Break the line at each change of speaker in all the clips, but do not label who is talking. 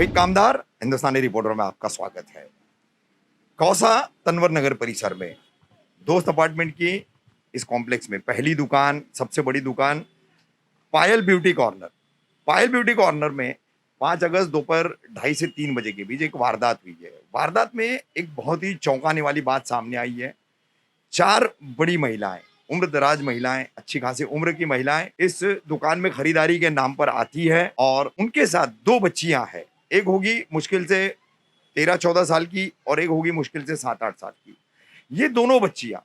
रफीक कामदार, हिंदुस्तानी reporter में आपका स्वागत है। कौसा तनवर नगर परिसर में दोस्त अपार्टमेंट की इस कॉम्प्लेक्स में पहली दुकान, सबसे बड़ी दुकान पायल ब्यूटी कॉर्नर। पायल ब्यूटी कॉर्नर में 5 अगस्त दोपहर 2:30 से 3 बजे के बीच एक वारदात हुई है। वारदात में एक बहुत ही चौंकाने वाली बात सामने आई है। 4 बड़ी महिलाएं, उम्र दराज महिलाएं, अच्छी खासी उम्र की महिलाएं इस दुकान में खरीदारी के नाम पर आती है और उनके साथ 2 बच्चियां हैं। एक होगी मुश्किल से 13-14 साल की और एक होगी मुश्किल से 7-8 साल की। ये दोनों बच्चियां,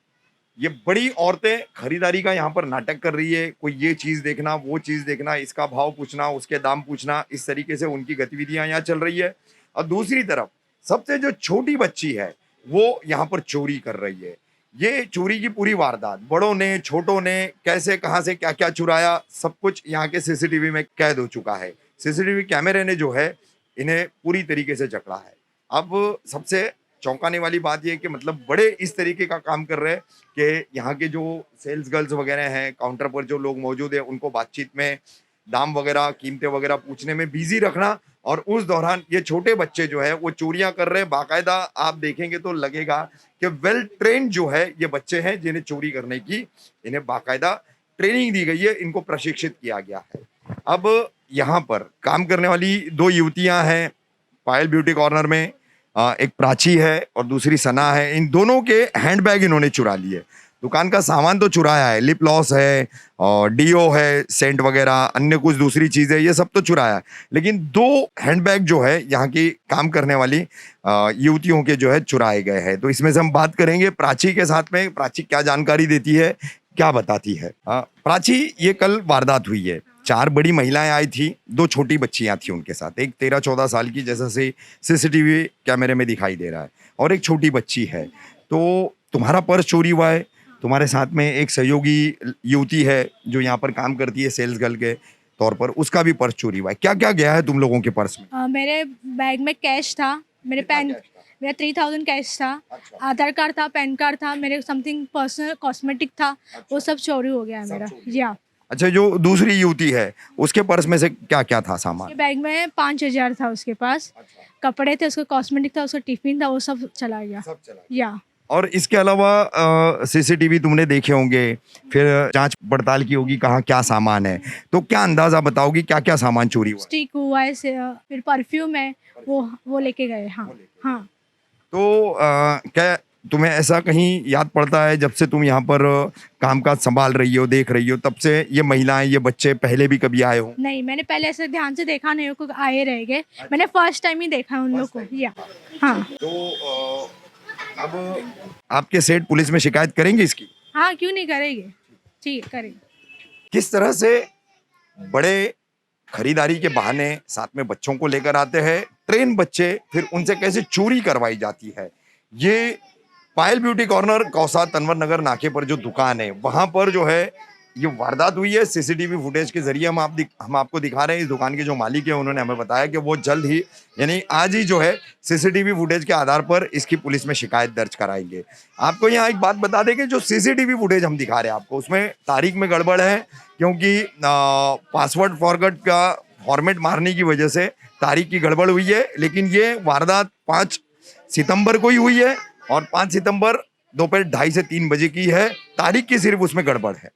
ये बड़ी औरतें खरीदारी का यहाँ पर नाटक कर रही है। कोई ये चीज देखना, वो चीज देखना, इसका भाव पूछना, उसके दाम पूछना, इस तरीके से उनकी गतिविधियां यहाँ चल रही है। और दूसरी तरफ सबसे जो छोटी बच्ची है वो यहाँ पर चोरी कर रही है। ये चोरी की पूरी वारदात बड़ों ने, छोटों ने कैसे, कहां से क्या क्या चुराया, सब कुछ यहाँ के सीसीटीवी में कैद हो चुका है। सीसीटीवी कैमरे ने जो है इन्हें पूरी तरीके से जकड़ा है। अब सबसे चौंकाने वाली बात यह कि मतलब बड़े इस तरीके का काम कर रहे हैं कि यहाँ के जो सेल्स गर्ल्स वगैरह हैं, काउंटर पर जो लोग मौजूद हैं, उनको बातचीत में दाम वगैरह, कीमतें वगैरह पूछने में बिजी रखना, और उस दौरान ये छोटे बच्चे जो है वो चोरियां कर रहे हैं। बाकायदा आप देखेंगे तो लगेगा कि वेल ट्रेंड जो है ये बच्चे हैं, जिन्हें चोरी करने की इन्हें बाकायदा ट्रेनिंग दी गई है, इनको प्रशिक्षित किया गया है। अब यहाँ पर काम करने वाली 2 युवतियां हैं पायल ब्यूटी कॉर्नर में, एक प्राची है और दूसरी सना है। इन दोनों के हैंडबैग इन्होंने चुरा लिए। दुकान का सामान तो चुराया है, लिप लॉस है और डीओ है, सेंट वगैरह, अन्य कुछ दूसरी चीजें, ये सब तो चुराया है। लेकिन 2 हैंडबैग जो है यहाँ की काम करने वाली युवतियों के जो है चुराए गए हैं। तो इसमें से हम बात करेंगे प्राची के साथ में। प्राची क्या जानकारी देती है, क्या बताती है? प्राची, ये कल वारदात हुई है। 4 बड़ी महिलाएं आई थी, 2 छोटी बच्चियां थी उनके साथ। एक 13-14 साल की, जैसा से सीसीटीवी कैमरे में दिखाई दे रहा है, और एक छोटी बच्ची है। तो तुम्हारा पर्स चोरी हुआ है, तुम्हारे साथ में एक सहयोगी युवती है जो यहाँ पर काम करती है सेल्स गर्ल के तौर पर, उसका भी पर्स चोरी हुआ है। क्या क्या गया है तुम लोगों के पर्स में?
मेरे बैग में कैश था, मेरे पेन, मेरा 3000 कैश था। अच्छा। आधार कार्ड था, पैन कार्ड था, मेरे समथिंग पर्सनल कॉस्मेटिक था। अच्छा। वो सब चोरी हो गया है मेरा। या
अच्छा, जो दूसरी युवती है उसके पर्स में से क्या क्या था सामान?
बैग में 5000 था उसके पास। अच्छा। कपड़े थे, उसका कॉस्मेटिक था, उसका टिफिन था, वो सब चला गया। या
और इसके अलावा सीसीटीवी तुमने देखे होंगे, फिर जांच पड़ताल की होगी कहाँ क्या सामान है, तो क्या अंदाजा बताओगी क्या क्या सामान चोरी हुआ?
स्टिक हुआ है, फिर परफ्यूम है, वो लेके गए। हाँ हाँ।
तो क्या तुम्हें ऐसा कहीं याद पड़ता है, जब से तुम यहाँ पर कामकाज संभाल रही हो, देख रही हो, तब से ये महिलाएं, ये बच्चे पहले भी कभी आए हो?
नहीं, मैंने पहले ऐसे ध्यान से देखा नहीं, को आए रह गए। मैंने फर्स्ट टाइम ही देखा उन लोग को। या हाँ।
तो अब आपके सेठ पुलिस में शिकायत करेंगे इसकी?
हाँ, क्यों नहीं करेंगे, ठीक है, करेंगे।
किस तरह से बड़े खरीदारी के बहाने साथ में बच्चों को लेकर आते हैं, ट्रेन बच्चे, फिर उनसे कैसे चोरी करवाई जाती है। ये पायल ब्यूटी कॉर्नर कौसा तनवर नगर नाके पर जो दुकान है, वहां पर जो है ये वारदात हुई है। सीसीटीवी फुटेज के जरिए हम आपको दिखा रहे हैं। इस दुकान के जो मालिक है उन्होंने हमें बताया कि वो जल्द ही, यानी आज ही जो है, सीसीटीवी फुटेज के आधार पर इसकी पुलिस में शिकायत दर्ज कराएंगे। आपको यहाँ एक बात बता दें कि जो सीसीटीवी फुटेज हम दिखा रहे हैं आपको, उसमें तारीख में गड़बड़ है, क्योंकि पासवर्ड फॉरगॉट का फॉर्मेट मारने की वजह से तारीख की गड़बड़ हुई है। लेकिन ये वारदात 5 सितंबर को ही हुई है और 5 सितंबर दोपहर 2:30 से 3 बजे की है। तारीख की सिर्फ उसमें गड़बड़ है।